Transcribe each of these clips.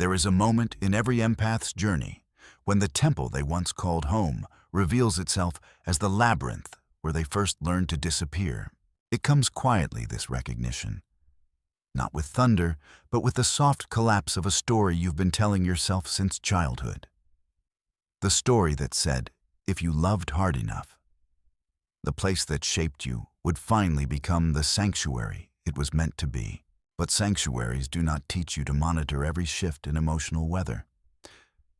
There is a moment in every empath's journey when the temple they once called home reveals itself as the labyrinth where they first learned to disappear. It comes quietly, this recognition. Not with thunder, but with the soft collapse of a story you've been telling yourself since childhood. The story that said, if you loved hard enough, the place that shaped you would finally become the sanctuary it was meant to be. But sanctuaries do not teach you to monitor every shift in emotional weather.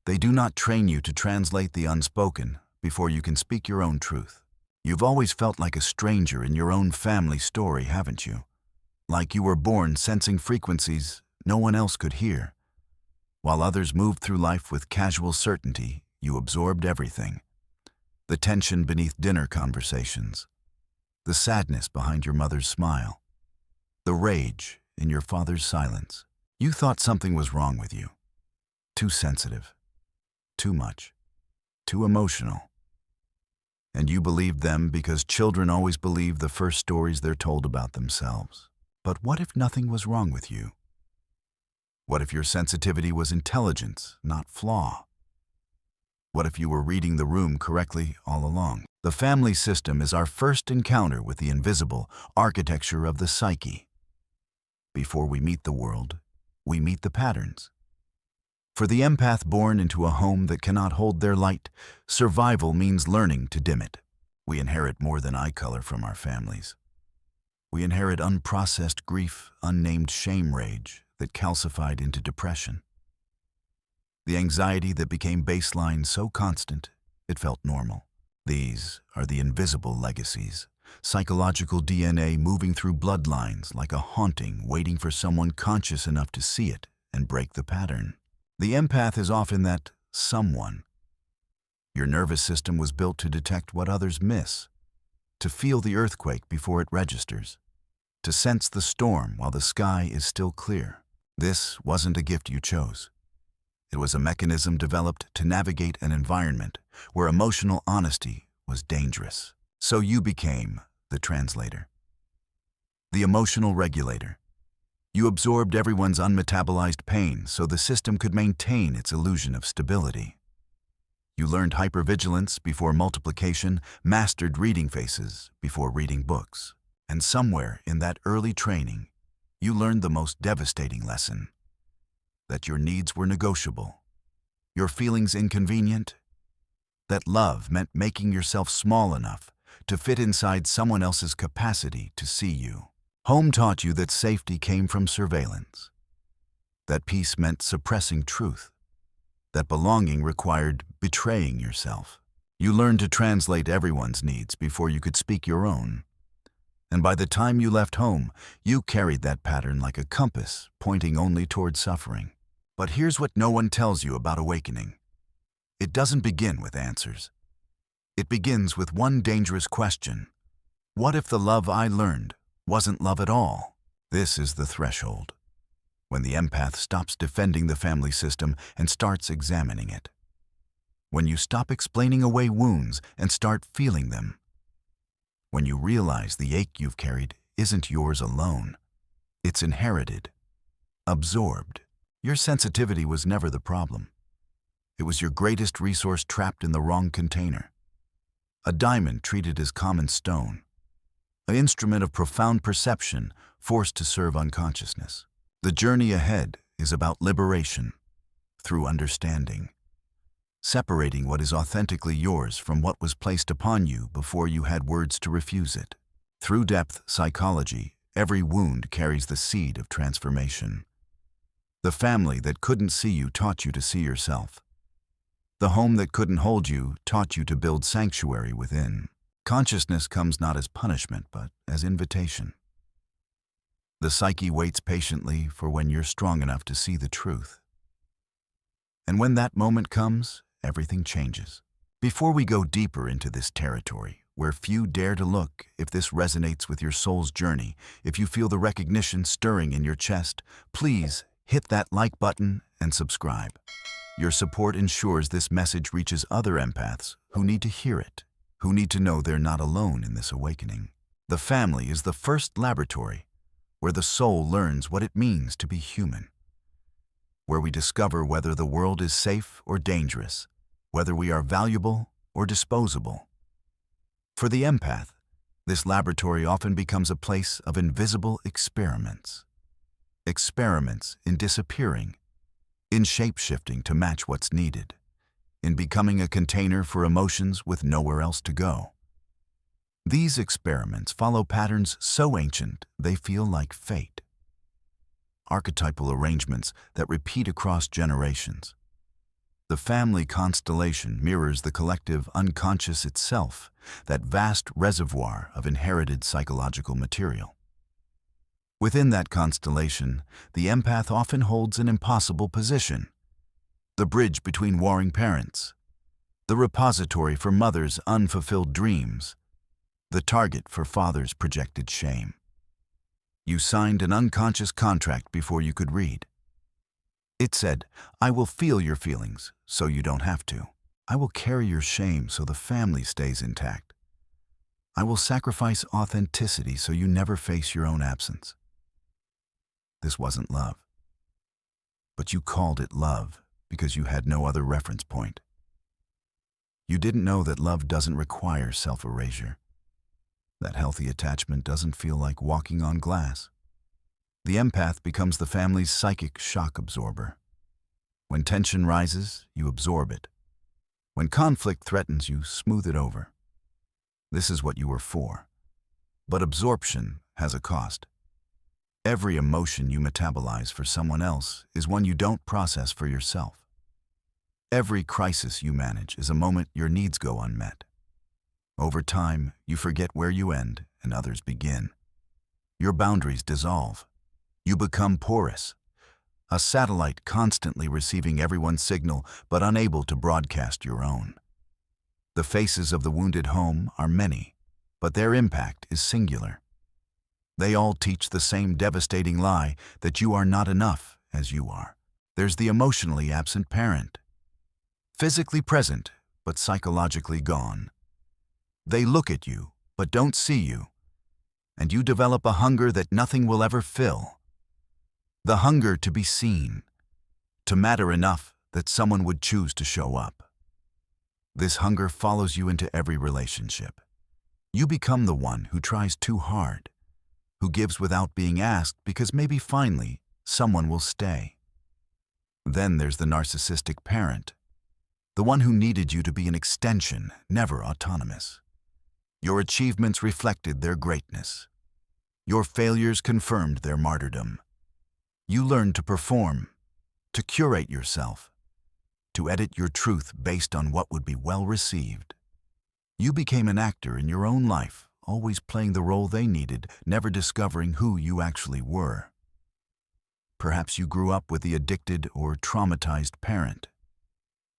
They do not train you to translate the unspoken before you can speak your own truth. You've always felt like a stranger in your own family story, haven't you? Like you were born sensing frequencies no one else could hear. While others moved through life with casual certainty, you absorbed everything. The tension beneath dinner conversations, the sadness behind your mother's smile, the rage in your father's silence. You thought something was wrong with you. Too sensitive, too much, too emotional. And you believed them because children always believe the first stories they're told about themselves. But what if nothing was wrong with you? What if your sensitivity was intelligence, not flaw? What if you were reading the room correctly all along? The family system is our first encounter with the invisible architecture of the psyche. Before we meet the world, we meet the patterns. For the empath born into a home that cannot hold their light, survival means learning to dim it. We inherit more than eye color from our families. We inherit unprocessed grief, unnamed shame rage that calcified into depression. The anxiety that became baseline so constant, it felt normal. These are the invisible legacies, psychological DNA moving through bloodlines like a haunting waiting for someone conscious enough to see it and break the pattern. The empath is often that someone. Your nervous system was built to detect what others miss, to feel the earthquake before it registers, to sense the storm while the sky is still clear. This wasn't a gift you chose. It was a mechanism developed to navigate an environment where emotional honesty was dangerous. So you became the translator, the emotional regulator. You absorbed everyone's unmetabolized pain so the system could maintain its illusion of stability. You learned hypervigilance before multiplication, mastered reading faces before reading books. And somewhere in that early training, you learned the most devastating lesson: that your needs were negotiable, your feelings inconvenient, that love meant making yourself small enough to fit inside someone else's capacity to see you. Home taught you that safety came from surveillance, that peace meant suppressing truth, that belonging required betraying yourself. You learned to translate everyone's needs before you could speak your own. And by the time you left home, you carried that pattern like a compass, pointing only toward suffering. But here's what no one tells you about awakening. It doesn't begin with answers. It begins with one dangerous question. What if the love I learned wasn't love at all? This is the threshold, when the empath stops defending the family system and starts examining it. When you stop explaining away wounds and start feeling them. When you realize the ache you've carried isn't yours alone. It's inherited, absorbed. Your sensitivity was never the problem. It was your greatest resource trapped in the wrong container. A diamond treated as common stone. An instrument of profound perception forced to serve unconsciousness. The journey ahead is about liberation through understanding. Separating what is authentically yours from what was placed upon you before you had words to refuse it. Through depth psychology, every wound carries the seed of transformation. The family that couldn't see you taught you to see yourself. The home that couldn't hold you taught you to build sanctuary within. Consciousness comes not as punishment, but as invitation. The psyche waits patiently for when you're strong enough to see the truth. And when that moment comes, everything changes. Before we go deeper into this territory, where few dare to look, if this resonates with your soul's journey, if you feel the recognition stirring in your chest, please hit that like button and subscribe. Your support ensures this message reaches other empaths who need to hear it, who need to know they're not alone in this awakening. The family is the first laboratory where the soul learns what it means to be human. where we discover whether the world is safe or dangerous, whether we are valuable or disposable. For the empath, this laboratory often becomes a place of invisible experiments. Experiments in disappearing, in shape-shifting to match what's needed, in becoming a container for emotions with nowhere else to go. These experiments follow patterns so ancient they feel like fate. Archetypal arrangements that repeat across generations. The family constellation mirrors the collective unconscious itself, that vast reservoir of inherited psychological material. Within that constellation, the empath often holds an impossible position. The bridge between warring parents, the repository for mother's unfulfilled dreams, the target for father's projected shame. You signed an unconscious contract before you could read. It said, "I will feel your feelings, so you don't have to. I will carry your shame so the family stays intact. I will sacrifice authenticity so you never face your own absence." This wasn't love. But you called it love because you had no other reference point. You didn't know that love doesn't require self-erasure. That healthy attachment doesn't feel like walking on glass. The empath becomes the family's psychic shock absorber. When tension rises, you absorb it. When conflict threatens, you smooth it over. This is what you were for. But absorption has a cost. Every emotion you metabolize for someone else is one you don't process for yourself. Every crisis you manage is a moment your needs go unmet. Over time, you forget where you end and others begin. Your boundaries dissolve. You become porous, a satellite constantly receiving everyone's signal but unable to broadcast your own. The faces of the wounded home are many, but their impact is singular. They all teach the same devastating lie that you are not enough as you are. There's the emotionally absent parent, physically present but psychologically gone. They look at you but don't see you, and you develop a hunger that nothing will ever fill. The hunger to be seen, to matter enough that someone would choose to show up. This hunger follows you into every relationship. You become the one who tries too hard, who gives without being asked because maybe finally someone will stay. Then there's the narcissistic parent, the one who needed you to be an extension, never autonomous. Your achievements reflected their greatness. Your failures confirmed their martyrdom. You learned to perform, to curate yourself, to edit your truth based on what would be well received. You became an actor in your own life, always playing the role they needed, never discovering who you actually were. Perhaps you grew up with the addicted or traumatized parent.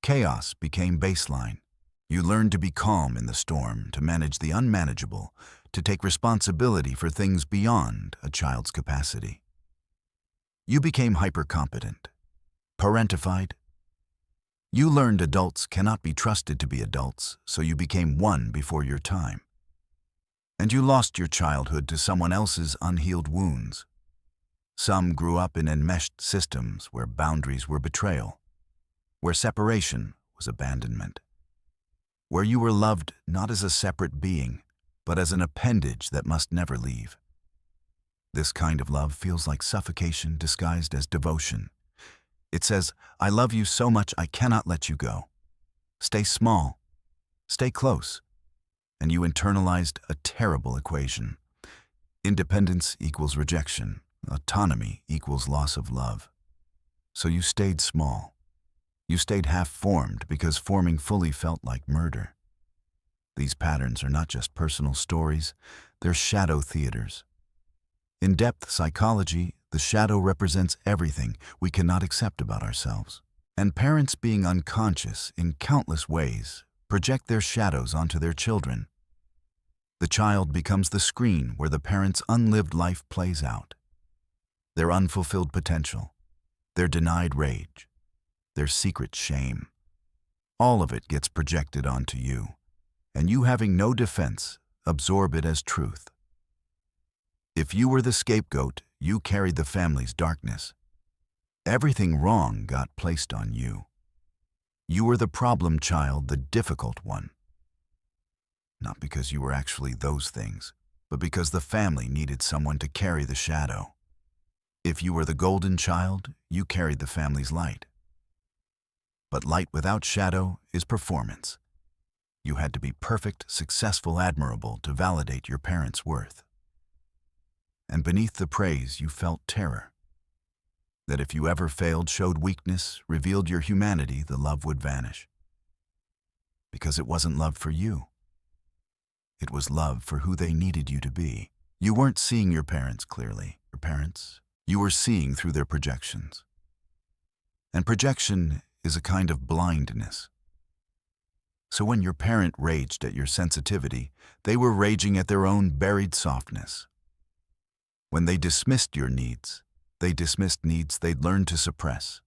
Chaos became baseline. You learned to be calm in the storm, to manage the unmanageable, to take responsibility for things beyond a child's capacity. You became hypercompetent, parentified. You learned adults cannot be trusted to be adults, so you became one before your time. And you lost your childhood to someone else's unhealed wounds. Some grew up in enmeshed systems where boundaries were betrayal, where separation was abandonment, where you were loved not as a separate being, but as an appendage that must never leave. This kind of love feels like suffocation disguised as devotion. It says, "I love you so much I cannot let you go. Stay small, stay close." And you internalized a terrible equation. Independence equals rejection. Autonomy equals loss of love. So you stayed small. You stayed half-formed because forming fully felt like murder. These patterns are not just personal stories, they're shadow theaters. In depth psychology, the shadow represents everything we cannot accept about ourselves. And parents, being unconscious in countless ways, project their shadows onto their children. The child becomes the screen where the parent's unlived life plays out. Their unfulfilled potential, their denied rage, their secret shame. All of it gets projected onto you, and you, having no defense, absorb it as truth. If you were the scapegoat, you carried the family's darkness. Everything wrong got placed on you. You were the problem child, the difficult one. Not because you were actually those things, but because the family needed someone to carry the shadow. If you were the golden child, you carried the family's light. But light without shadow is performance. You had to be perfect, successful, admirable to validate your parents' worth. And beneath the praise, you felt terror. That if you ever failed, showed weakness, revealed your humanity, the love would vanish. Because it wasn't love for you. It was love for who they needed you to be. You weren't seeing your parents clearly. You were seeing through their projections. And projection is a kind of blindness. So when your parent raged at your sensitivity, they were raging at their own buried softness. When they dismissed your needs, they dismissed needs they'd learned to suppress.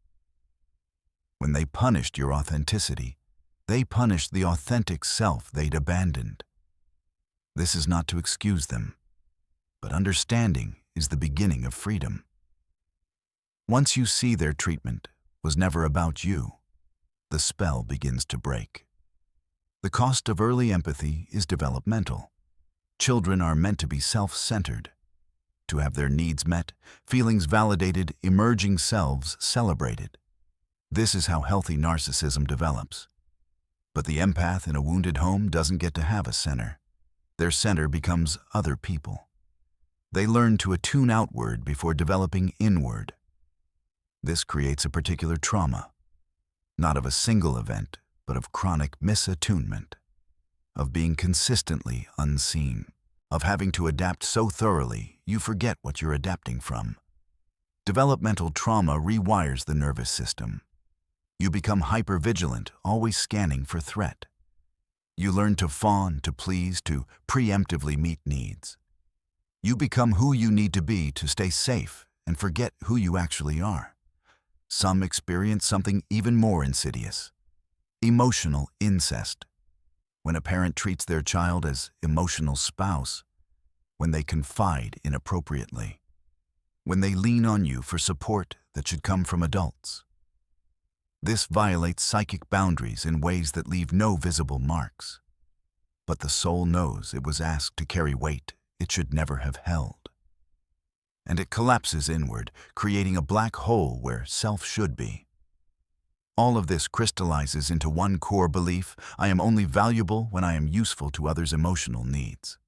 When they punished your authenticity, they punished the authentic self they'd abandoned. This is not to excuse them, but understanding is the beginning of freedom. Once you see their treatment was never about you, the spell begins to break. The cost of early empathy is developmental. Children are meant to be self-centered, to have their needs met, feelings validated, emerging selves celebrated. This is how healthy narcissism develops. But the empath in a wounded home doesn't get to have a center. Their center becomes other people. They learn to attune outward before developing inward. This creates a particular trauma, not of a single event, but of chronic misattunement, of being consistently unseen, of having to adapt so thoroughly you forget what you're adapting from. Developmental trauma rewires the nervous system. You become hypervigilant, always scanning for threat. You learn to fawn, to please, to preemptively meet needs. You become who you need to be to stay safe and forget who you actually are. Some experience something even more insidious: emotional incest. When a parent treats their child as emotional spouse, when they confide inappropriately, when they lean on you for support that should come from adults. This violates psychic boundaries in ways that leave no visible marks. But the soul knows it was asked to carry weight it should never have held. And it collapses inward, creating a black hole where self should be. All of this crystallizes into one core belief: I am only valuable when I am useful to others' emotional needs.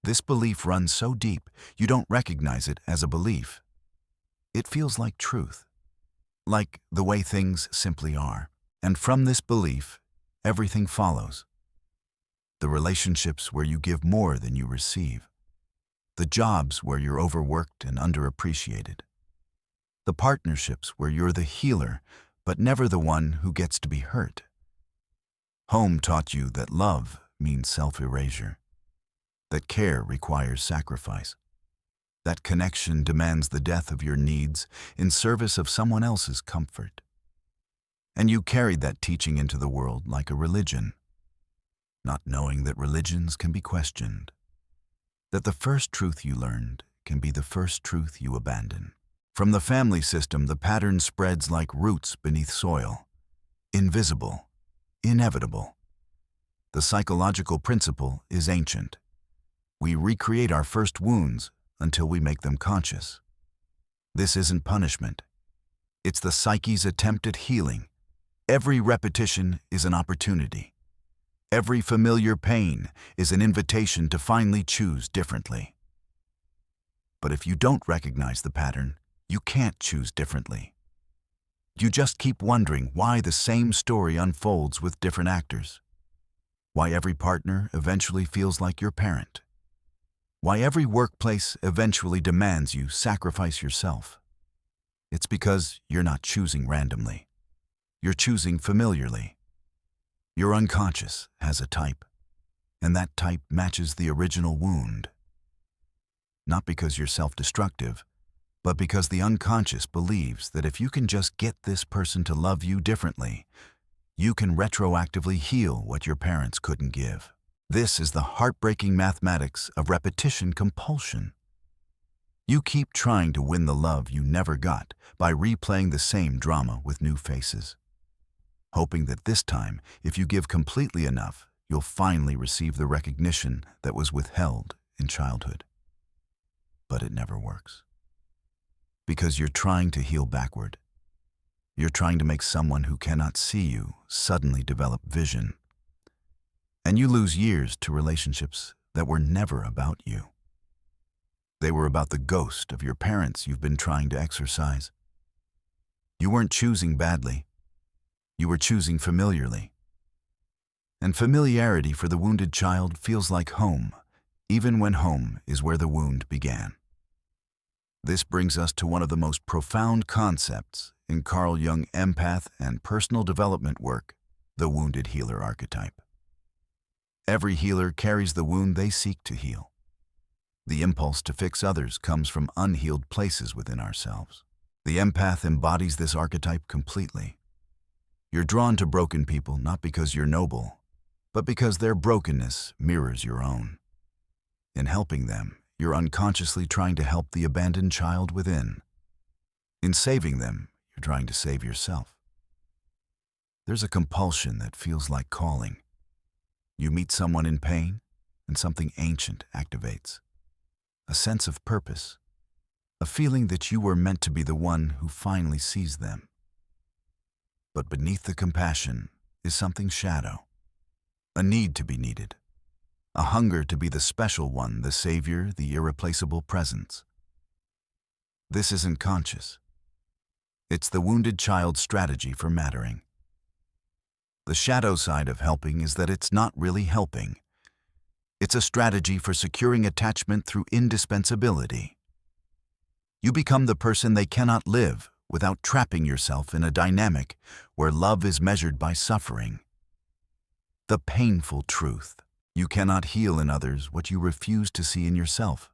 This belief runs so deep, you don't recognize it as a belief. It feels like truth, like the way things simply are. And from this belief, everything follows. The relationships where you give more than you receive. The jobs where you're overworked and underappreciated. The partnerships where you're the healer, but never the one who gets to be hurt. Home taught you that love means self-erasure, that care requires sacrifice, that connection demands the death of your needs in service of someone else's comfort. And you carried that teaching into the world like a religion, not knowing that religions can be questioned, that the first truth you learned can be the first truth you abandon. From the family system, the pattern spreads like roots beneath soil, invisible, inevitable. The psychological principle is ancient. We recreate our first wounds until we make them conscious. This isn't punishment. It's the psyche's attempt at healing. Every repetition is an opportunity. Every familiar pain is an invitation to finally choose differently. But if you don't recognize the pattern, you can't choose differently. You just keep wondering why the same story unfolds with different actors. Why every partner eventually feels like your parent. Why every workplace eventually demands you sacrifice yourself. It's because you're not choosing randomly. You're choosing familiarly. Your unconscious has a type, and that type matches the original wound. Not because you're self-destructive, but because the unconscious believes that if you can just get this person to love you differently, you can retroactively heal what your parents couldn't give. This is the heartbreaking mathematics of repetition compulsion. You keep trying to win the love you never got by replaying the same drama with new faces, hoping that this time, if you give completely enough, you'll finally receive the recognition that was withheld in childhood. But it never works. Because you're trying to heal backward. You're trying to make someone who cannot see you suddenly develop vision. And you lose years to relationships that were never about you. They were about the ghost of your parents you've been trying to exorcise. You weren't choosing badly. You were choosing familiarly. And familiarity for the wounded child feels like home, even when home is where the wound began. This brings us to one of the most profound concepts in Carl Jung empath and personal development work, the wounded healer archetype. Every healer carries the wound they seek to heal. The impulse to fix others comes from unhealed places within ourselves. The empath embodies this archetype completely. You're drawn to broken people not because you're noble, but because their brokenness mirrors your own. In helping them, you're unconsciously trying to help the abandoned child within. In saving them, you're trying to save yourself. There's a compulsion that feels like calling. You meet someone in pain, and something ancient activates. A sense of purpose, a feeling that you were meant to be the one who finally sees them. But beneath the compassion is something shadow, a need to be needed, a hunger to be the special one, the savior, the irreplaceable presence. This isn't conscious. It's the wounded child's strategy for mattering. The shadow side of helping is that it's not really helping. It's a strategy for securing attachment through indispensability. You become the person they cannot live without trapping yourself in a dynamic where love is measured by suffering. The painful truth: you cannot heal in others what you refuse to see in yourself.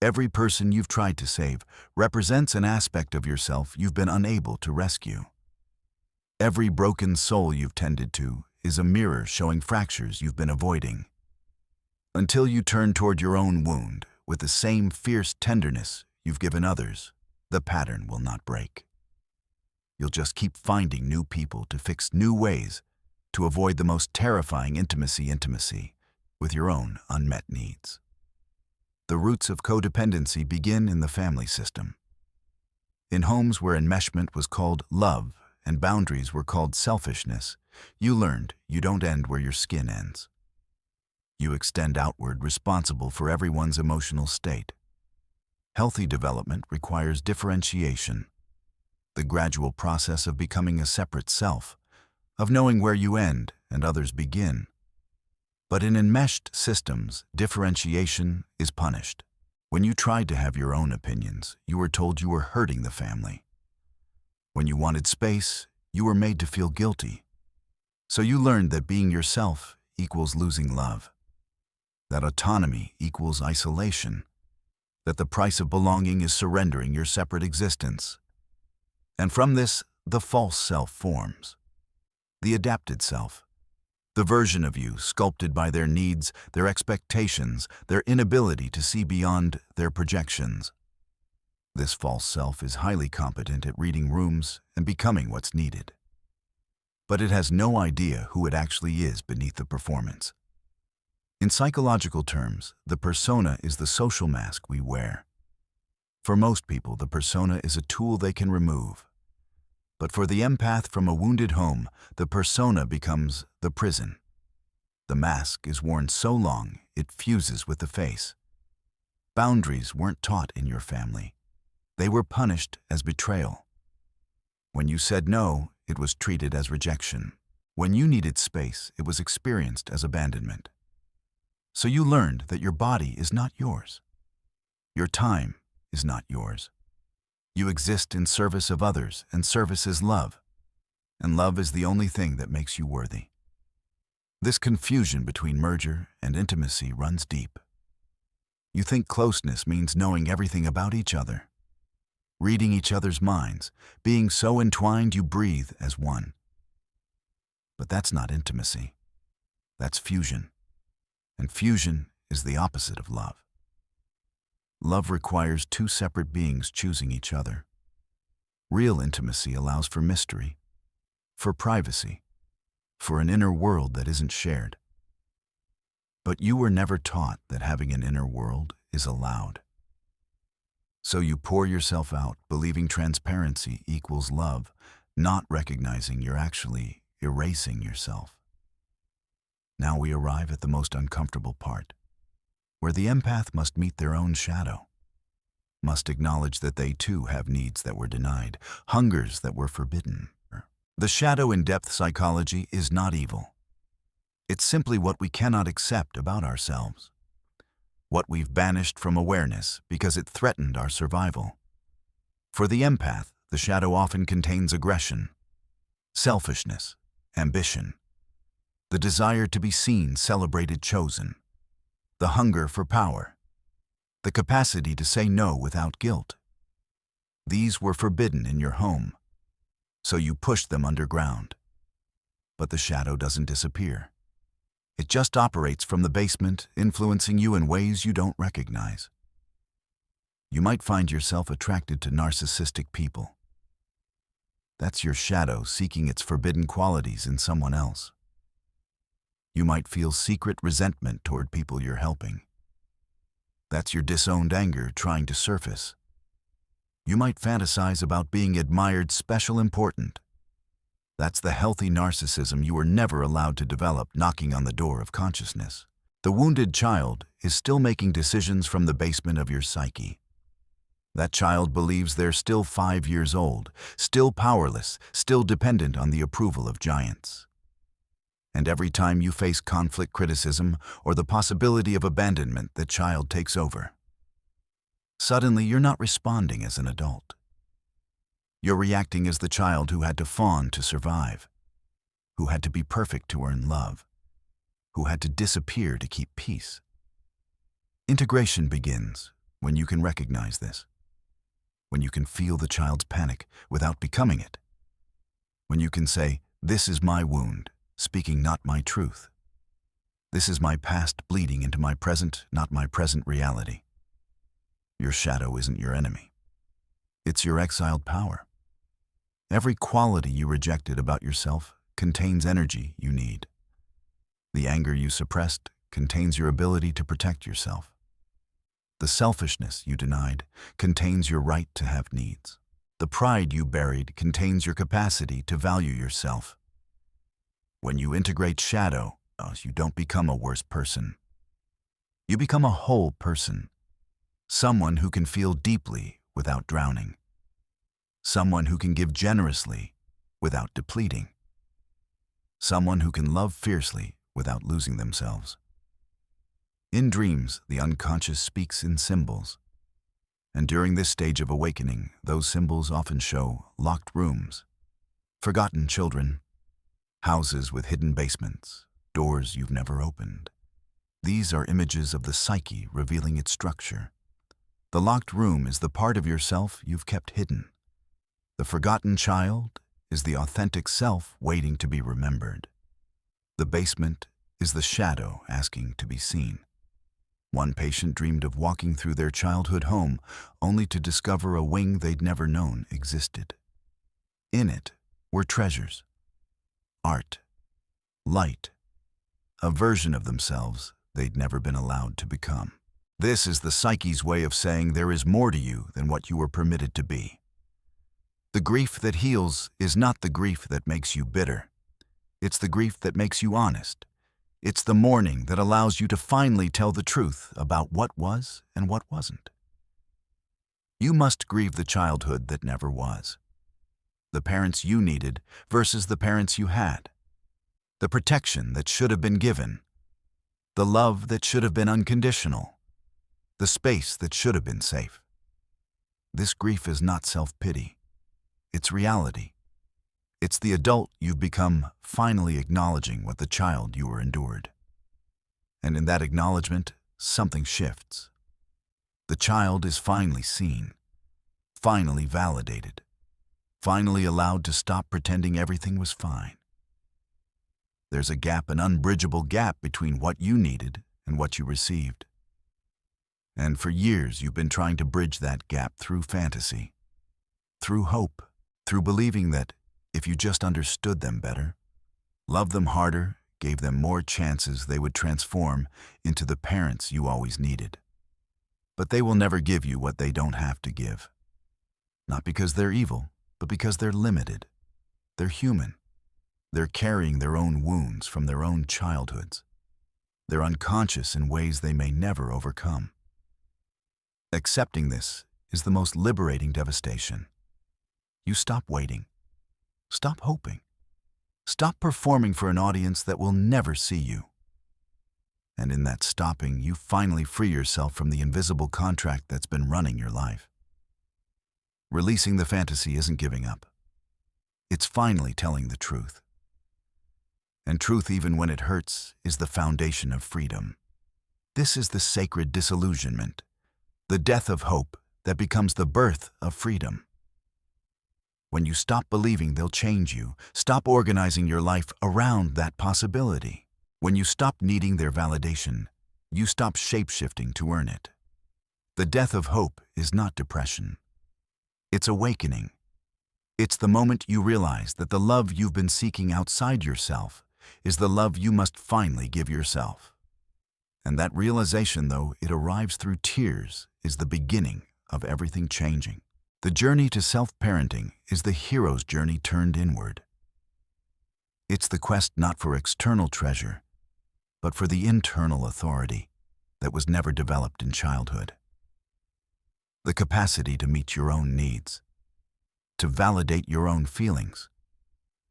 Every person you've tried to save represents an aspect of yourself you've been unable to rescue. Every broken soul you've tended to is a mirror showing fractures you've been avoiding. Until you turn toward your own wound with the same fierce tenderness you've given others, the pattern will not break. You'll just keep finding new people to fix new ways to avoid the most terrifying intimacy with your own unmet needs. The roots of codependency begin in the family system. In homes where enmeshment was called love and boundaries were called selfishness, you learned you don't end where your skin ends. You extend outward, responsible for everyone's emotional state. Healthy development requires differentiation, the gradual process of becoming a separate self, of knowing where you end and others begin. But in enmeshed systems, differentiation is punished. When you tried to have your own opinions, you were told you were hurting the family. When you wanted space, you were made to feel guilty. So you learned that being yourself equals losing love, that autonomy equals isolation, that the price of belonging is surrendering your separate existence. And from this, the false self forms, the adapted self, the version of you sculpted by their needs, their expectations, their inability to see beyond their projections. This false self is highly competent at reading rooms and becoming what's needed. But it has no idea who it actually is beneath the performance. In psychological terms, the persona is the social mask we wear. For most people, the persona is a tool they can remove. But for the empath from a wounded home, the persona becomes the prison. The mask is worn so long, it fuses with the face. Boundaries weren't taught in your family. They were punished as betrayal. When you said no, it was treated as rejection. When you needed space, it was experienced as abandonment. So you learned that your body is not yours. Your time is not yours. You exist in service of others, and service is love. And love is the only thing that makes you worthy. This confusion between merger and intimacy runs deep. You think closeness means knowing everything about each other, reading each other's minds, being so entwined you breathe as one. But that's not intimacy. That's fusion. And fusion is the opposite of love. love requires two separate beings choosing each other. Real intimacy allows for mystery, for privacy, for an inner world that isn't shared. But you were never taught that having an inner world is allowed. So you pour yourself out, believing transparency equals love, not recognizing you're actually erasing yourself. Now we arrive at the most uncomfortable part, where the empath must meet their own shadow, must acknowledge that they too have needs that were denied, hungers that were forbidden. The shadow in depth psychology is not evil. It's simply what we cannot accept about ourselves, what we've banished from awareness because it threatened our survival. For the empath, the shadow often contains aggression, selfishness, ambition, the desire to be seen, celebrated, chosen, the hunger for power, the capacity to say no without guilt. These were forbidden in your home, so you pushed them underground. But the shadow doesn't disappear. It just operates from the basement, influencing you in ways you don't recognize. You might find yourself attracted to narcissistic people. That's your shadow seeking its forbidden qualities in someone else. You might feel secret resentment toward people you're helping. That's your disowned anger trying to surface. You might fantasize about being admired, special, important. That's the healthy narcissism you were never allowed to develop, knocking on the door of consciousness. The wounded child is still making decisions from the basement of your psyche. That child believes they're still 5 years old, still powerless, still dependent on the approval of giants. And every time you face conflict, criticism, or the possibility of abandonment, the child takes over. Suddenly, you're not responding as an adult. You're reacting as the child who had to fawn to survive, who had to be perfect to earn love, who had to disappear to keep peace. Integration begins when you can recognize this, when you can feel the child's panic without becoming it, when you can say, "This is my wound, speaking not my truth. This is my past bleeding into my present, not my present reality." Your shadow isn't your enemy. It's your exiled power. Every quality you rejected about yourself contains energy you need. The anger you suppressed contains your ability to protect yourself. The selfishness you denied contains your right to have needs. The pride you buried contains your capacity to value yourself. When you integrate shadow, you don't become a worse person. You become a whole person. Someone who can feel deeply without drowning. Someone who can give generously without depleting. Someone who can love fiercely without losing themselves. In dreams, the unconscious speaks in symbols. And during this stage of awakening, those symbols often show locked rooms, forgotten children, houses with hidden basements, doors you've never opened. These are images of the psyche revealing its structure. The locked room is the part of yourself you've kept hidden. The forgotten child is the authentic self waiting to be remembered. The basement is the shadow asking to be seen. One patient dreamed of walking through their childhood home only to discover a wing they'd never known existed. In it were treasures, art, light, a version of themselves they'd never been allowed to become. This is the psyche's way of saying there is more to you than what you were permitted to be. The grief that heals is not the grief that makes you bitter. It's the grief that makes you honest. It's the mourning that allows you to finally tell the truth about what was and what wasn't. You must grieve the childhood that never was. The parents you needed versus the parents you had. The protection that should have been given. The love that should have been unconditional. The space that should have been safe. This grief is not self-pity. It's reality. It's the adult you've become finally acknowledging what the child you were endured. And in that acknowledgement, something shifts. The child is finally seen, finally validated, finally allowed to stop pretending everything was fine. There's a gap, an unbridgeable gap between what you needed and what you received. And for years, you've been trying to bridge that gap through fantasy, through hope, through believing that if you just understood them better, loved them harder, gave them more chances, they would transform into the parents you always needed. But they will never give you what they don't have to give. Not because they're evil, but because they're limited. They're human. They're carrying their own wounds from their own childhoods. They're unconscious in ways they may never overcome. Accepting this is the most liberating devastation. You stop waiting. Stop hoping. Stop performing for an audience that will never see you. And in that stopping, you finally free yourself from the invisible contract that's been running your life. Releasing the fantasy isn't giving up. It's finally telling the truth. And truth, even when it hurts, is the foundation of freedom. This is the sacred disillusionment, the death of hope that becomes the birth of freedom. When you stop believing they'll change you, stop organizing your life around that possibility. When you stop needing their validation, you stop shape-shifting to earn it. The death of hope is not depression. It's awakening. It's the moment you realize that the love you've been seeking outside yourself is the love you must finally give yourself. And that realization, though it arrives through tears, is the beginning of everything changing. The journey to self-parenting is the hero's journey turned inward. It's the quest not for external treasure, but for the internal authority that was never developed in childhood. The capacity to meet your own needs, to validate your own feelings,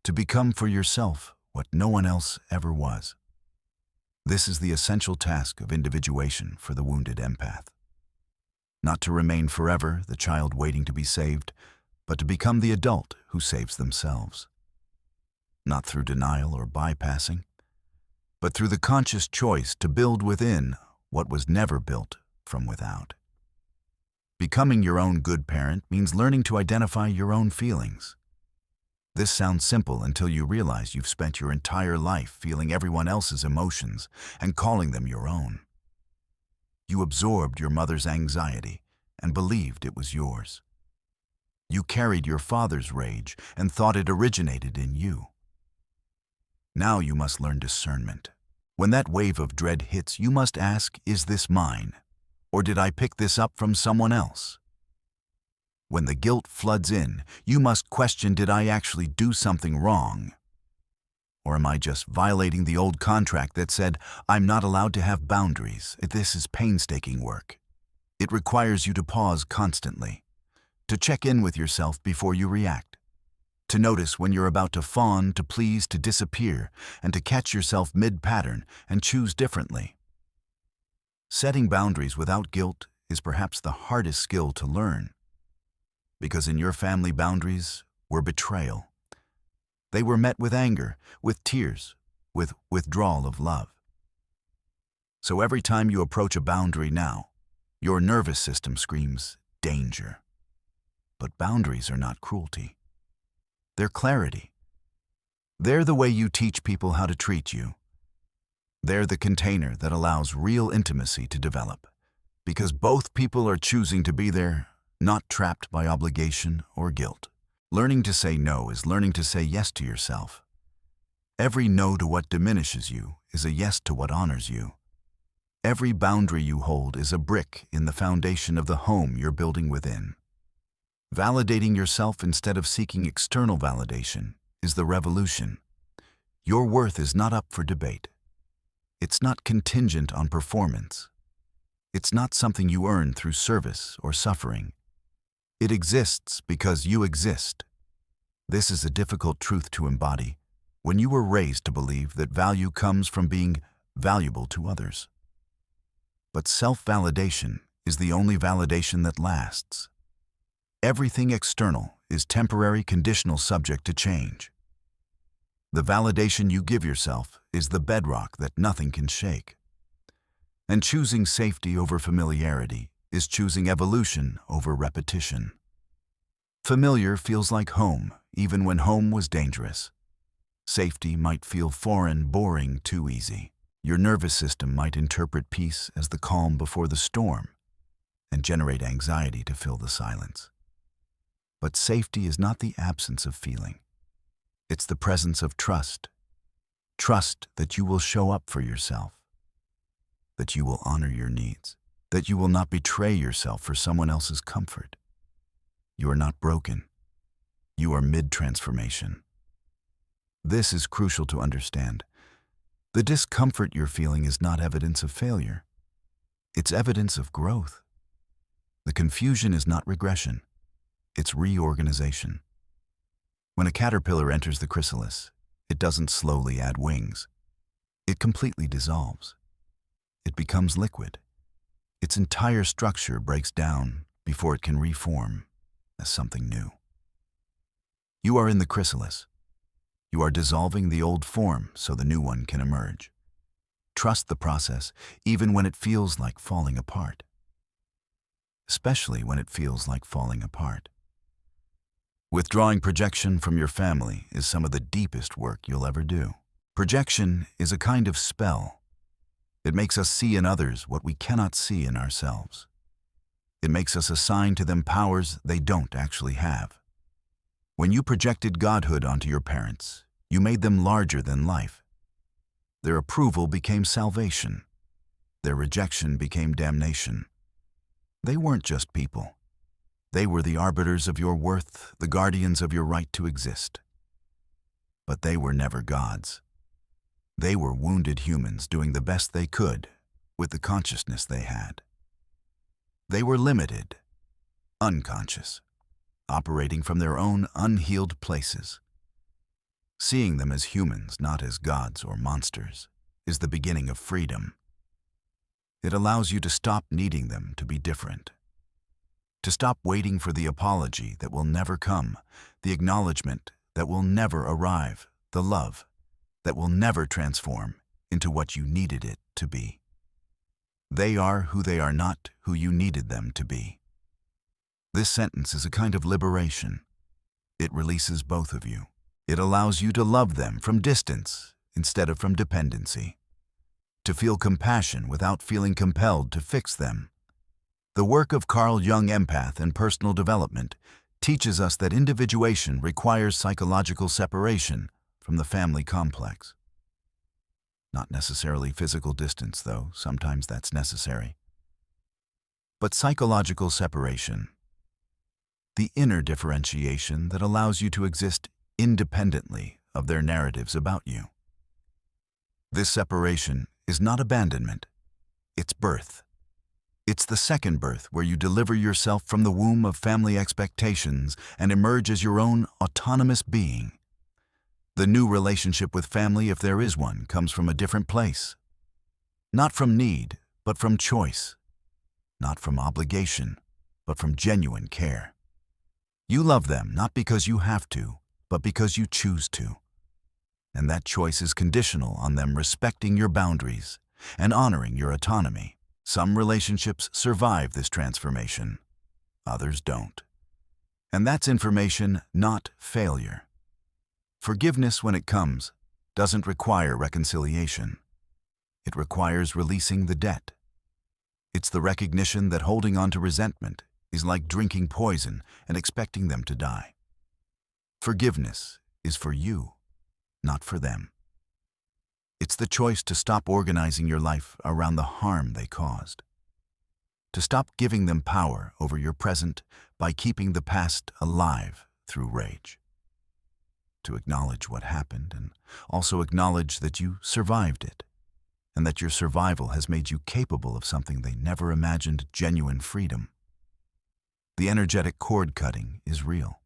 to become for yourself what no one else ever was. This is the essential task of individuation for the wounded empath. Not to remain forever the child waiting to be saved, but to become the adult who saves themselves. Not through denial or bypassing, but through the conscious choice to build within what was never built from without. Becoming your own good parent means learning to identify your own feelings. This sounds simple until you realize you've spent your entire life feeling everyone else's emotions and calling them your own. You absorbed your mother's anxiety and believed it was yours. You carried your father's rage and thought it originated in you. Now you must learn discernment. When that wave of dread hits, you must ask, is this mine? Or did I pick this up from someone else? When the guilt floods in, you must question, did I actually do something wrong? Or am I just violating the old contract that said, I'm not allowed to have boundaries? This is painstaking work. It requires you to pause constantly, to check in with yourself before you react, to notice when you're about to fawn, to please, to disappear, and to catch yourself mid-pattern and choose differently. Setting boundaries without guilt is perhaps the hardest skill to learn, because in your family, boundaries were betrayal. They were met with anger, with tears, with withdrawal of love. So every time you approach a boundary now, your nervous system screams, danger. But boundaries are not cruelty. They're clarity. They're the way you teach people how to treat you. They're the container that allows real intimacy to develop, because both people are choosing to be there, not trapped by obligation or guilt. Learning to say no is learning to say yes to yourself. Every no to what diminishes you is a yes to what honors you. Every boundary you hold is a brick in the foundation of the home you're building within. Validating yourself instead of seeking external validation is the revolution. Your worth is not up for debate. It's not contingent on performance. It's not something you earn through service or suffering. It exists because you exist. This is a difficult truth to embody when you were raised to believe that value comes from being valuable to others. But self-validation is the only validation that lasts. Everything external is temporary, conditional, subject to change. The validation you give yourself is the bedrock that nothing can shake. And choosing safety over familiarity is choosing evolution over repetition. Familiar feels like home, even when home was dangerous. Safety might feel foreign, boring, too easy. Your nervous system might interpret peace as the calm before the storm. and generate anxiety to fill the silence. But safety is not the absence of feeling. It's the presence of trust. Trust that you will show up for yourself, that you will honor your needs, that you will not betray yourself for someone else's comfort. You are not broken. You are mid-transformation. This is crucial to understand. The discomfort you're feeling is not evidence of failure. It's evidence of growth. The confusion is not regression. It's reorganization. When a caterpillar enters the chrysalis, it doesn't slowly add wings. It completely dissolves. It becomes liquid. Its entire structure breaks down before it can reform as something new. You are in the chrysalis. You are dissolving the old form so the new one can emerge. Trust the process, even when it feels like falling apart. Especially when it feels like falling apart. Withdrawing projection from your family is some of the deepest work you'll ever do. Projection is a kind of spell. It makes us see in others what we cannot see in ourselves. It makes us assign to them powers they don't actually have. When you projected godhood onto your parents, you made them larger than life. Their approval became salvation. Their rejection became damnation. They weren't just people. They were the arbiters of your worth, the guardians of your right to exist. But they were never gods. They were wounded humans doing the best they could with the consciousness they had. They were limited, unconscious, operating from their own unhealed places. Seeing them as humans, not as gods or monsters, is the beginning of freedom. It allows you to stop needing them to be different. To stop waiting for the apology that will never come, the acknowledgement that will never arrive, the love that will never transform into what you needed it to be. They are who they are not who you needed them to be. This sentence is a kind of liberation. It releases both of you. It allows you to love them from distance instead of from dependency. To feel compassion without feeling compelled to fix them. The work of Carl Jung, Empath, and personal development teaches us that individuation requires psychological separation from the family complex. Not necessarily physical distance, though sometimes that's necessary. But psychological separation. The inner differentiation that allows you to exist independently of their narratives about you. This separation is not abandonment, it's birth. It's the second birth where you deliver yourself from the womb of family expectations and emerge as your own autonomous being. The new relationship with family, if there is one, comes from a different place. Not from need, but from choice. Not from obligation, but from genuine care. You love them not because you have to, but because you choose to. And that choice is conditional on them respecting your boundaries and honoring your autonomy. Some relationships survive this transformation, others don't. And that's information, not failure. Forgiveness, when it comes, doesn't require reconciliation. It requires releasing the debt. It's the recognition that holding on to resentment is like drinking poison and expecting them to die. Forgiveness is for you, not for them. It's the choice to stop organizing your life around the harm they caused. To stop giving them power over your present by keeping the past alive through rage. To acknowledge what happened and also acknowledge that you survived it and that your survival has made you capable of something they never imagined: genuine freedom. The energetic cord cutting is real.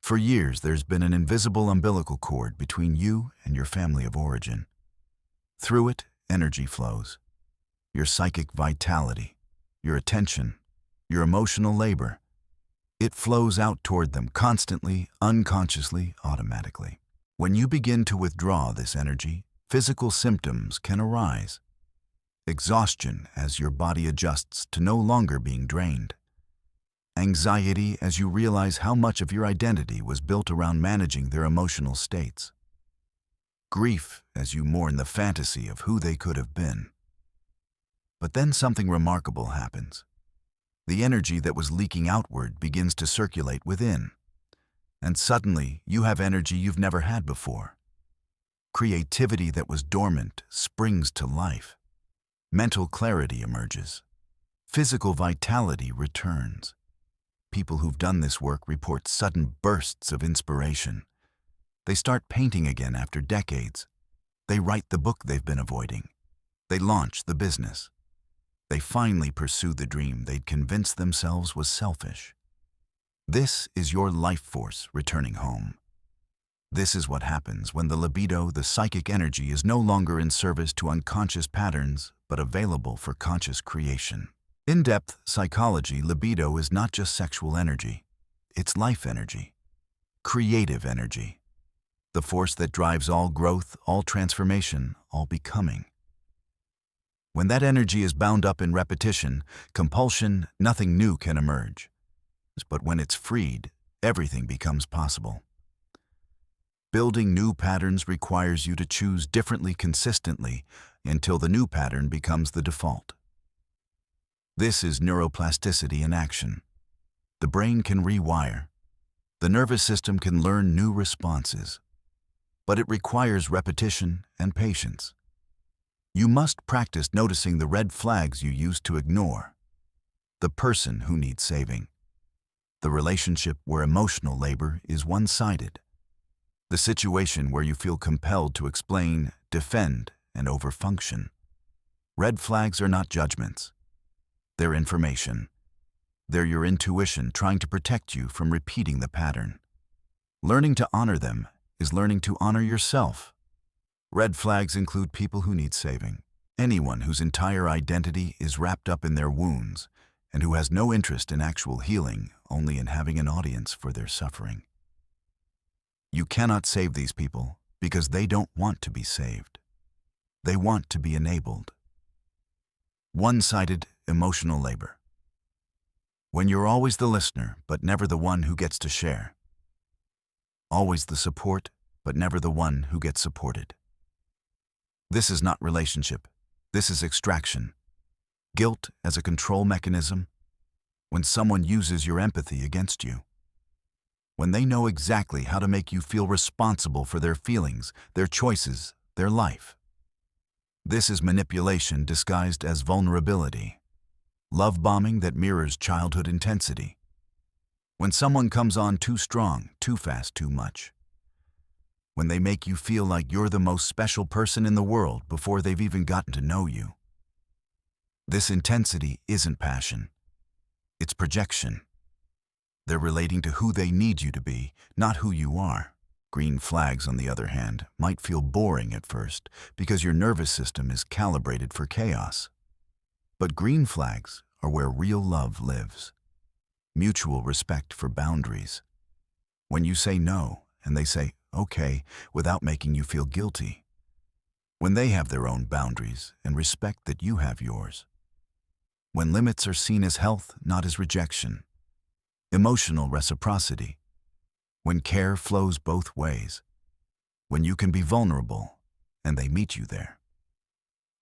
For years, there's been an invisible umbilical cord between you and your family of origin. Through it, energy flows. Your psychic vitality, your attention, your emotional labor. It flows out toward them constantly, unconsciously, automatically. When you begin to withdraw this energy, physical symptoms can arise. Exhaustion as your body adjusts to no longer being drained. Anxiety as you realize how much of your identity was built around managing their emotional states. Grief as you mourn the fantasy of who they could have been. But then something remarkable happens. The energy that was leaking outward begins to circulate within. And suddenly, you have energy you've never had before. Creativity that was dormant springs to life. Mental clarity emerges. Physical vitality returns. People who've done this work report sudden bursts of inspiration. They start painting again after decades. They write the book they've been avoiding. They launch the business. They finally pursue the dream they'd convinced themselves was selfish. This is your life force returning home. This is what happens when the libido, the psychic energy, is no longer in service to unconscious patterns, but available for conscious creation. In-depth psychology, libido is not just sexual energy. It's life energy. Creative energy. The force that drives all growth, all transformation, all becoming. When that energy is bound up in repetition, compulsion, nothing new can emerge. But when it's freed, everything becomes possible. Building new patterns requires you to choose differently consistently until the new pattern becomes the default. This is neuroplasticity in action. The brain can rewire. The nervous system can learn new responses. But it requires repetition and patience. You must practice noticing the red flags you used to ignore. The person who needs saving. The relationship where emotional labor is one-sided. The situation where you feel compelled to explain, defend, and overfunction. Red flags are not judgments. They're information. They're your intuition trying to protect you from repeating the pattern. Learning to honor them is learning to honor yourself. Red flags include people who need saving. Anyone whose entire identity is wrapped up in their wounds and who has no interest in actual healing, only in having an audience for their suffering. You cannot save these people because they don't want to be saved. They want to be enabled. One-sided emotional labor. When you're always the listener, but never the one who gets to share. Always the support, but never the one who gets supported. This is not relationship. This is extraction. Guilt as a control mechanism. When someone uses your empathy against you. When they know exactly how to make you feel responsible for their feelings, their choices, their life. This is manipulation disguised as vulnerability. Love bombing that mirrors childhood intensity. When someone comes on too strong, too fast, too much. When they make you feel like you're the most special person in the world before they've even gotten to know you. This intensity isn't passion. It's projection. They're relating to who they need you to be, not who you are. Green flags, on the other hand, might feel boring at first because your nervous system is calibrated for chaos. But green flags are where real love lives. Mutual respect for boundaries. When you say no and they say, okay, without making you feel guilty. When they have their own boundaries and respect that you have yours. When limits are seen as health, not as rejection. Emotional reciprocity. When care flows both ways. When you can be vulnerable and they meet you there.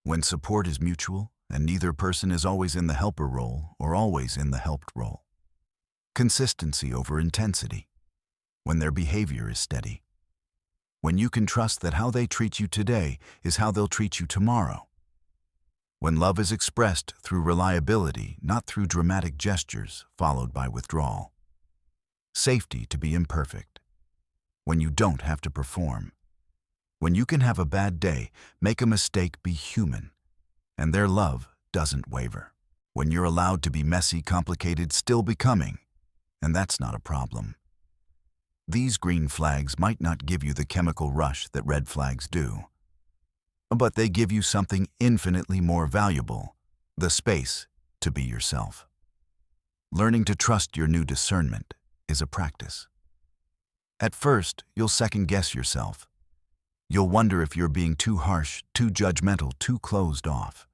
When support is mutual and neither person is always in the helper role or always in the helped role. Consistency over intensity. When their behavior is steady. When you can trust that how they treat you today is how they'll treat you tomorrow. When love is expressed through reliability, not through dramatic gestures followed by withdrawal. Safety to be imperfect. When you don't have to perform. When you can have a bad day, make a mistake, be human. And their love doesn't waver. When you're allowed to be messy, complicated, still becoming. And that's not a problem. These green flags might not give you the chemical rush that red flags do. But they give you something infinitely more valuable, the space to be yourself. Learning to trust your new discernment is a practice. At first, you'll second-guess yourself. You'll wonder if you're being too harsh, too judgmental, too closed off.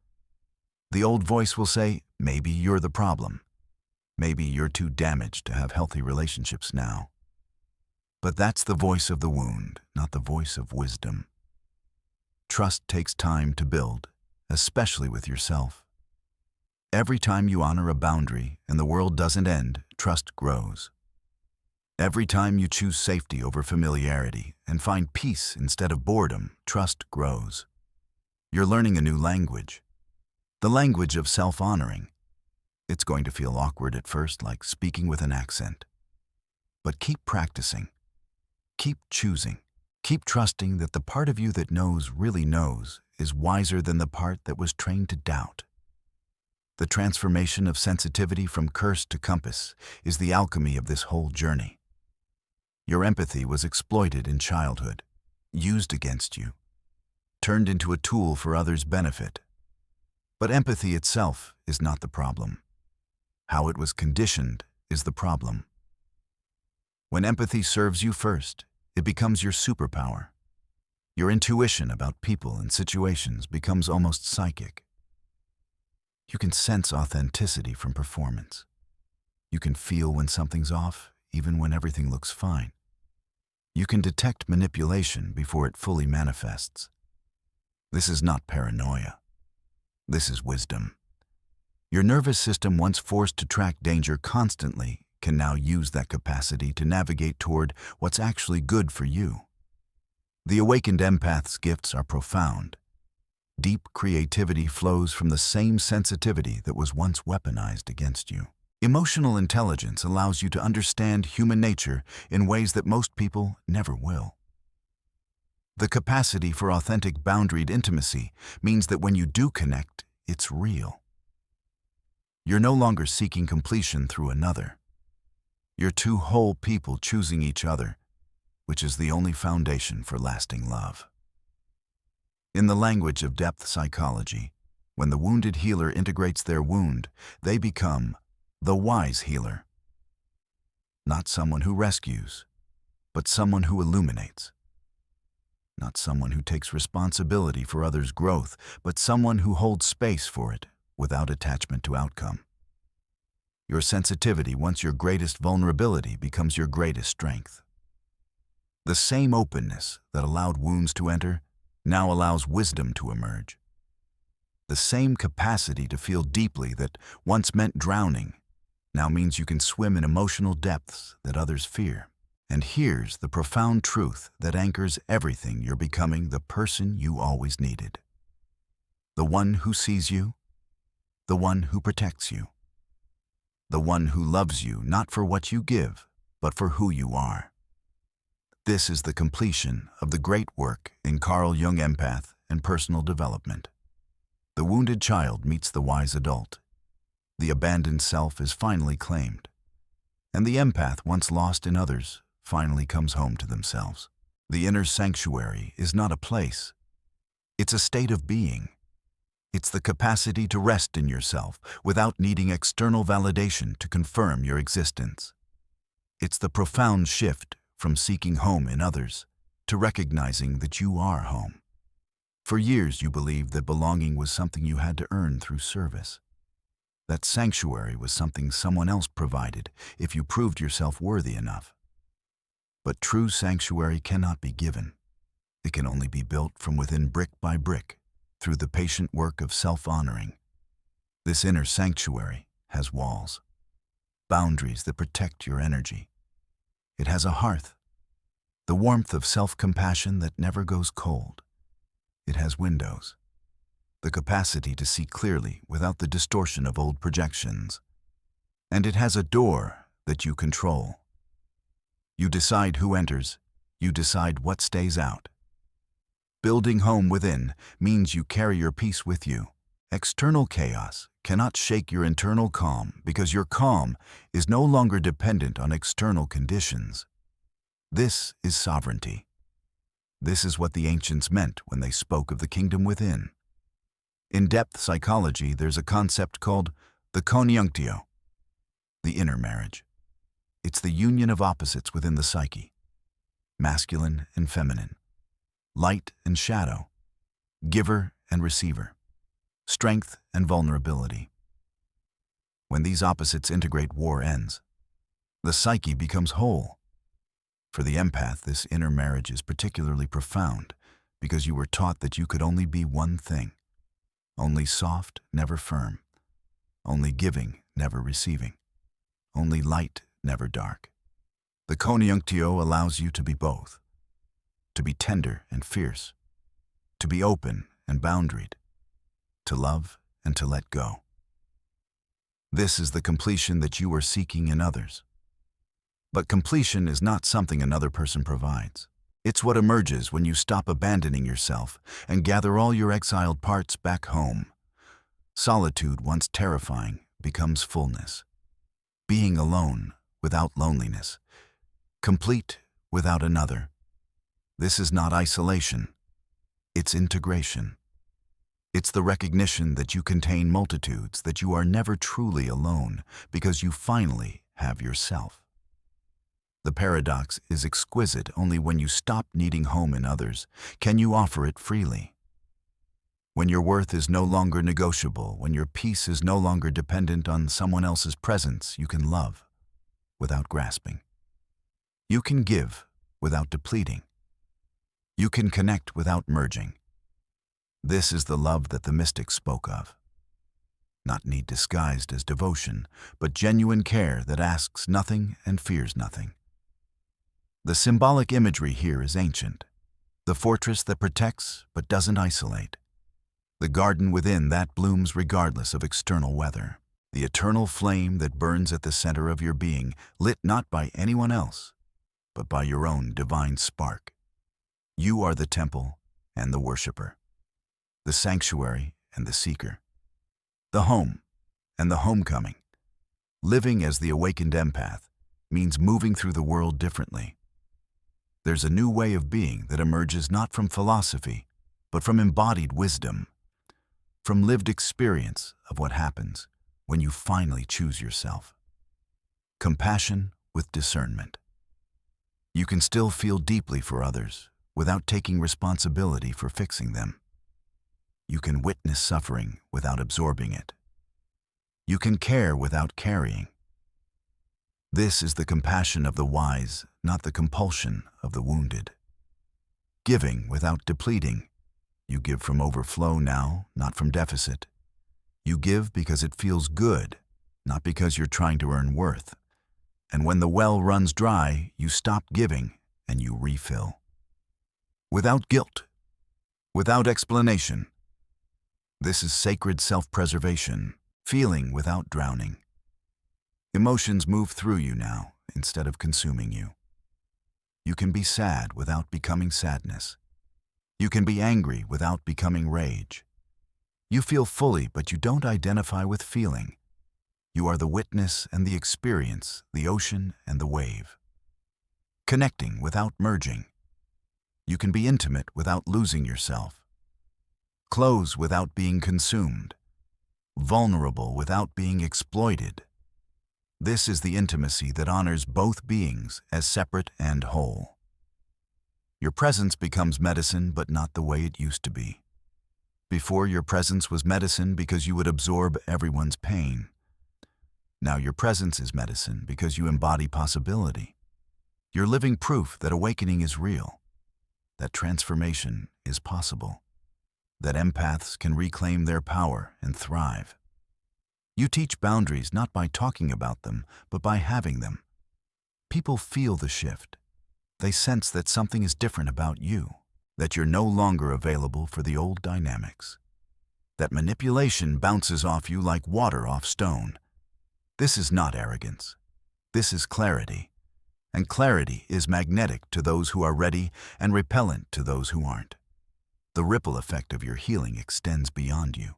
The old voice will say, maybe you're the problem. Maybe you're too damaged to have healthy relationships now. But that's the voice of the wound, not the voice of wisdom. Trust takes time to build, especially with yourself. Every time you honor a boundary and the world doesn't end, trust grows. Every time you choose safety over familiarity and find peace instead of boredom, trust grows. You're learning a new language, the language of self-honoring. It's going to feel awkward at first, like speaking with an accent. But keep practicing. Keep choosing. Keep trusting that the part of you that knows really knows is wiser than the part that was trained to doubt. The transformation of sensitivity from curse to compass is the alchemy of this whole journey. Your empathy was exploited in childhood, used against you, turned into a tool for others' benefit. But empathy itself is not the problem. How it was conditioned is the problem. When empathy serves you first, it becomes your superpower. Your intuition about people and situations becomes almost psychic. You can sense authenticity from performance. You can feel when something's off, even when everything looks fine. You can detect manipulation before it fully manifests. This is not paranoia. This is wisdom. Your nervous system, once forced to track danger constantly, can now use that capacity to navigate toward what's actually good for you. The awakened empath's gifts are profound. Deep creativity flows from the same sensitivity that was once weaponized against you. Emotional intelligence allows you to understand human nature in ways that most people never will. The capacity for authentic boundaried intimacy means that when you do connect, it's real. You're no longer seeking completion through another. You're two whole people choosing each other, which is the only foundation for lasting love. In the language of depth psychology, when the wounded healer integrates their wound, they become the wise healer. Not someone who rescues, but someone who illuminates. Not someone who takes responsibility for others' growth, but someone who holds space for it without attachment to outcome. Your sensitivity, once your greatest vulnerability, becomes your greatest strength. The same openness that allowed wounds to enter now allows wisdom to emerge. The same capacity to feel deeply that once meant drowning now means you can swim in emotional depths that others fear. And here's the profound truth that anchors everything: you're becoming the person you always needed. The one who sees you, the one who protects you, the one who loves you not for what you give, but for who you are. This is the completion of the great work in Carl Jung Empath and personal development. The wounded child meets the wise adult. The abandoned self is finally claimed. And the empath, once lost in others, finally comes home to themselves. The inner sanctuary is not a place. It's a state of being. It's the capacity to rest in yourself without needing external validation to confirm your existence. It's the profound shift from seeking home in others to recognizing that you are home. For years you believed that belonging was something you had to earn through service. That sanctuary was something someone else provided if you proved yourself worthy enough. But true sanctuary cannot be given. It can only be built from within, brick by brick, through the patient work of self-honoring. This inner sanctuary has walls, boundaries that protect your energy. It has a hearth, the warmth of self-compassion that never goes cold. It has windows, the capacity to see clearly without the distortion of old projections. And it has a door that you control. You decide who enters, you decide what stays out. Building home within means you carry your peace with you. External chaos cannot shake your internal calm because your calm is no longer dependent on external conditions. This is sovereignty. This is what the ancients meant when they spoke of the kingdom within. In depth psychology, there's a concept called the conjunctio, the inner marriage. It's the union of opposites within the psyche, masculine and feminine, light and shadow, giver and receiver, strength and vulnerability. When these opposites integrate, war ends. The psyche becomes whole. For the empath, this inner marriage is particularly profound because you were taught that you could only be one thing, only soft, never firm. only giving, never receiving, only light, never dark. The conjunctio allows you to be both, to be tender and fierce, to be open and boundaried, to love and to let go. This is the completion that you are seeking in others. But completion is not something another person provides. It's what emerges when you stop abandoning yourself and gather all your exiled parts back home. Solitude, once terrifying, becomes fullness. Being alone without loneliness. Complete without another. This is not isolation. It's integration. It's the recognition that you contain multitudes, that you are never truly alone because you finally have yourself. The paradox is exquisite. Only when you stop needing home in others can you offer it freely. When your worth is no longer negotiable, when your peace is no longer dependent on someone else's presence, you can love without grasping. You can give without depleting. You can connect without merging. This is the love that the mystics spoke of. Not need disguised as devotion, but genuine care that asks nothing and fears nothing. The symbolic imagery here is ancient. The fortress that protects but doesn't isolate. The garden within that blooms regardless of external weather. The eternal flame that burns at the center of your being, lit not by anyone else, but by your own divine spark. You are the temple and the worshiper, the sanctuary and the seeker, the home and the homecoming. Living as the awakened empath means moving through the world differently. There's a new way of being that emerges not from philosophy, but from embodied wisdom, from lived experience of what happens when you finally choose yourself. Compassion with discernment. You can still feel deeply for others without taking responsibility for fixing them. You can witness suffering without absorbing it. You can care without carrying. This is the compassion of the wise, not the compulsion of the wounded. Giving without depleting. You give from overflow now, not from deficit. You give because it feels good, not because you're trying to earn worth. And when the well runs dry, you stop giving and you refill. Without guilt, without explanation. This is sacred self-preservation, feeling without drowning. Emotions move through you now instead of consuming you. You can be sad without becoming sadness. You can be angry without becoming rage. You feel fully, but you don't identify with feeling. You are the witness and the experience, the ocean and the wave. Connecting without merging. You can be intimate without losing yourself. Close without being consumed. Vulnerable without being exploited. This is the intimacy that honors both beings as separate and whole. Your presence becomes medicine, but not the way it used to be. Before, your presence was medicine because you would absorb everyone's pain. Now your presence is medicine because you embody possibility. You're living proof that awakening is real, that transformation is possible, that empaths can reclaim their power and thrive. You teach boundaries not by talking about them, but by having them. People feel the shift. They sense that something is different about you, that you're no longer available for the old dynamics, that manipulation bounces off you like water off stone. This is not arrogance. This is clarity. And clarity is magnetic to those who are ready and repellent to those who aren't. The ripple effect of your healing extends beyond you.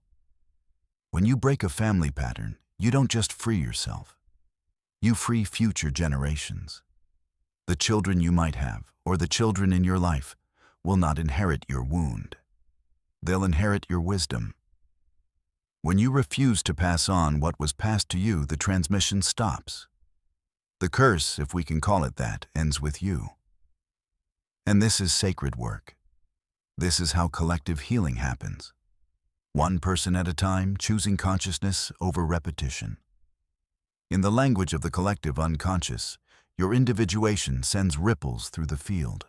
When you break a family pattern, you don't just free yourself. You free future generations. The children you might have, or the children in your life, will not inherit your wound. They'll inherit your wisdom. When you refuse to pass on what was passed to you, the transmission stops. The curse, if we can call it that, ends with you. And this is sacred work. This is how collective healing happens. One person at a time, choosing consciousness over repetition. In the language of the collective unconscious, your individuation sends ripples through the field.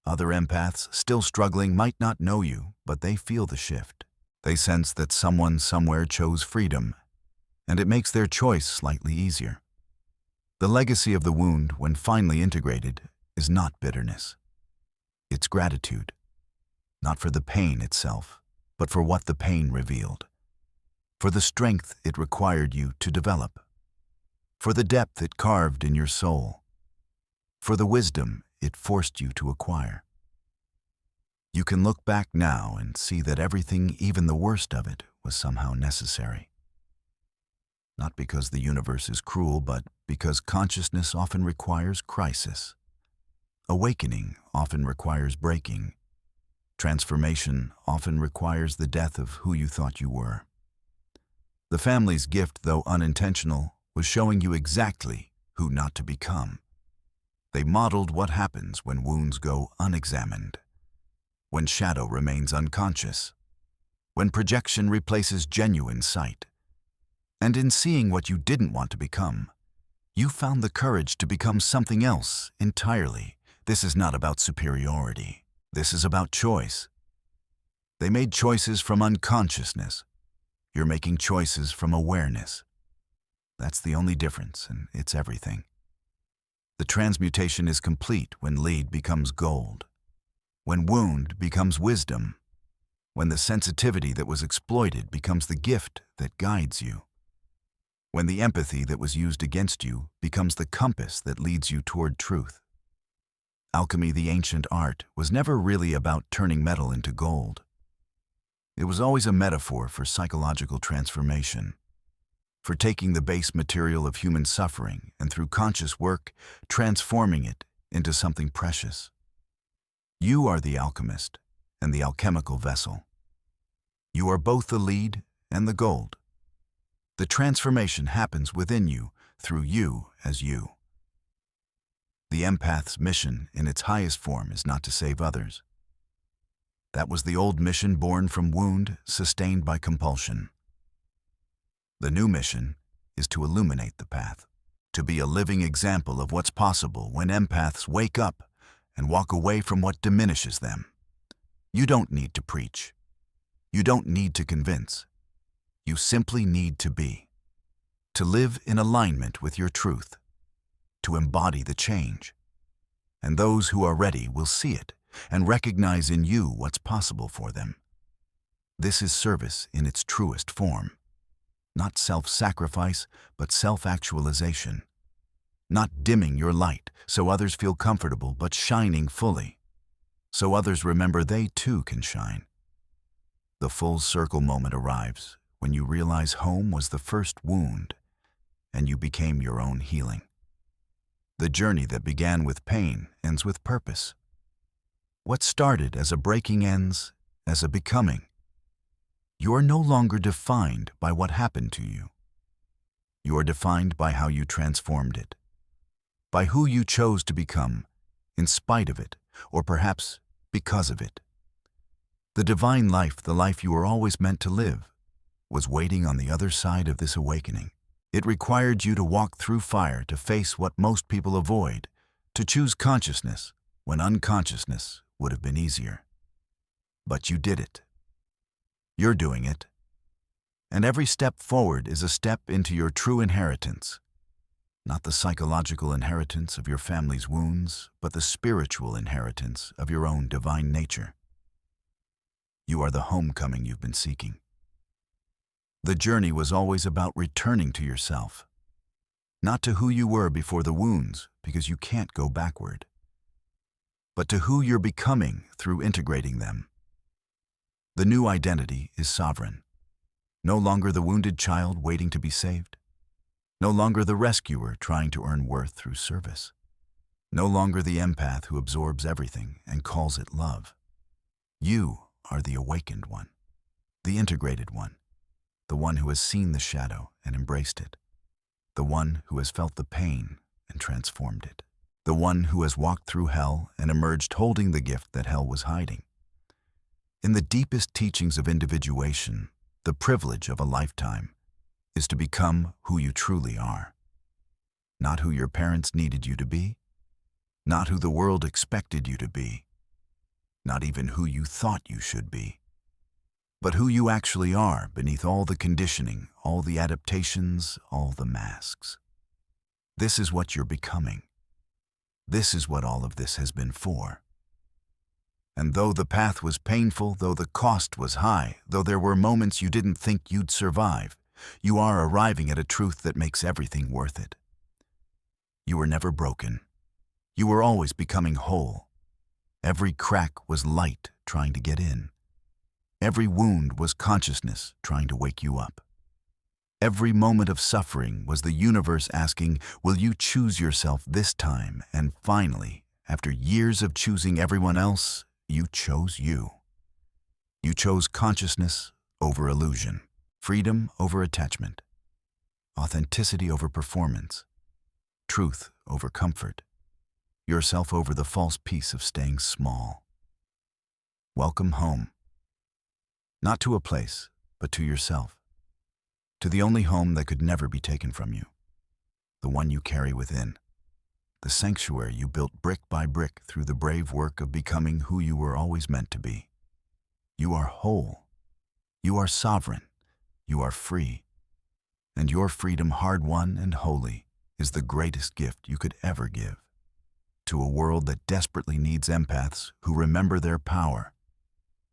Other empaths, still struggling, might not know you, but they feel the shift. They sense that someone somewhere chose freedom, and it makes their choice slightly easier. The legacy of the wound, when finally integrated, is not bitterness. It's gratitude, not for the pain itself, but for what the pain revealed, for the strength it required you to develop, for the depth it carved in your soul, for the wisdom it forced you to acquire. You can look back now and see that everything, even the worst of it, was somehow necessary. Not because the universe is cruel, but because consciousness often requires crisis. Awakening often requires breaking. Transformation often requires the death of who you thought you were. The family's gift, though unintentional, was showing you exactly who not to become. They modeled what happens when wounds go unexamined, when shadow remains unconscious, when projection replaces genuine sight. And in seeing what you didn't want to become, you found the courage to become something else entirely. This is not about superiority. This is about choice. They made choices from unconsciousness. You're making choices from awareness. That's the only difference, and it's everything. The transmutation is complete when lead becomes gold, when wound becomes wisdom, when the sensitivity that was exploited becomes the gift that guides you, when the empathy that was used against you becomes the compass that leads you toward truth. Alchemy, the ancient art, was never really about turning metal into gold. It was always a metaphor for psychological transformation, for taking the base material of human suffering and through conscious work, transforming it into something precious. You are the alchemist and the alchemical vessel. You are both the lead and the gold. The transformation happens within you, through you as you. The empath's mission in its highest form is not to save others. That was the old mission born from wound, sustained by compulsion. The new mission is to illuminate the path, to be a living example of what's possible when empaths wake up and walk away from what diminishes them. You don't need to preach. You don't need to convince. You simply need to be, to live in alignment with your truth, to embody the change. And those who are ready will see it and recognize in you what's possible for them. This is service in its truest form. Not self-sacrifice, but self-actualization. Not dimming your light so others feel comfortable, but shining fully, so others remember they too can shine. The full circle moment arrives when you realize home was the first wound and you became your own healing. The journey that began with pain ends with purpose. What started as a breaking ends as a becoming. You are no longer defined by what happened to you. You are defined by how you transformed it, by who you chose to become, in spite of it, or perhaps because of it. The divine life, the life you were always meant to live, was waiting on the other side of this awakening. It required you to walk through fire, to face what most people avoid, to choose consciousness when unconsciousness would have been easier. But you did it. You're doing it. And every step forward is a step into your true inheritance. Not the psychological inheritance of your family's wounds, but the spiritual inheritance of your own divine nature. You are the homecoming you've been seeking. The journey was always about returning to yourself, not to who you were before the wounds, because you can't go backward, but to who you're becoming through integrating them. The new identity is sovereign. No longer the wounded child waiting to be saved. No longer the rescuer trying to earn worth through service. No longer the empath who absorbs everything and calls it love. You are the awakened one, the integrated one, the one who has seen the shadow and embraced it, the one who has felt the pain and transformed it, the one who has walked through hell and emerged holding the gift that hell was hiding. In the deepest teachings of individuation, the privilege of a lifetime is to become who you truly are. Not who your parents needed you to be, not who the world expected you to be, not even who you thought you should be. but who you actually are beneath all the conditioning, all the adaptations, all the masks. This is what you're becoming. This is what all of this has been for. And though the path was painful, though the cost was high, though there were moments you didn't think you'd survive, you are arriving at a truth that makes everything worth it. You were never broken. You were always becoming whole. Every crack was light trying to get in. Every wound was consciousness trying to wake you up. Every moment of suffering was the universe asking, will you choose yourself this time? And finally, after years of choosing everyone else, you chose you. You chose consciousness over illusion, freedom over attachment, authenticity over performance, truth over comfort, yourself over the false peace of staying small. Welcome home. Not to a place, but to yourself. To the only home that could never be taken from you. The one you carry within. The sanctuary you built brick by brick through the brave work of becoming who you were always meant to be. You are whole. You are sovereign. You are free. And your freedom, hard-won and holy, is the greatest gift you could ever give. To a world that desperately needs empaths who remember their power.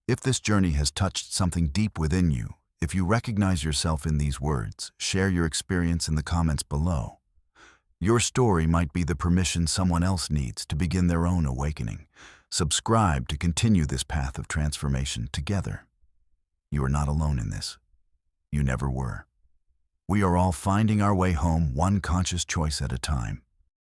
If this journey has touched something deep within you, if you recognize yourself in these words, share your experience in the comments below. Your story might be the permission someone else needs to begin their own awakening. Subscribe to continue this path of transformation together. You are not alone in this. You never were. We are all finding our way home, one conscious choice at a time.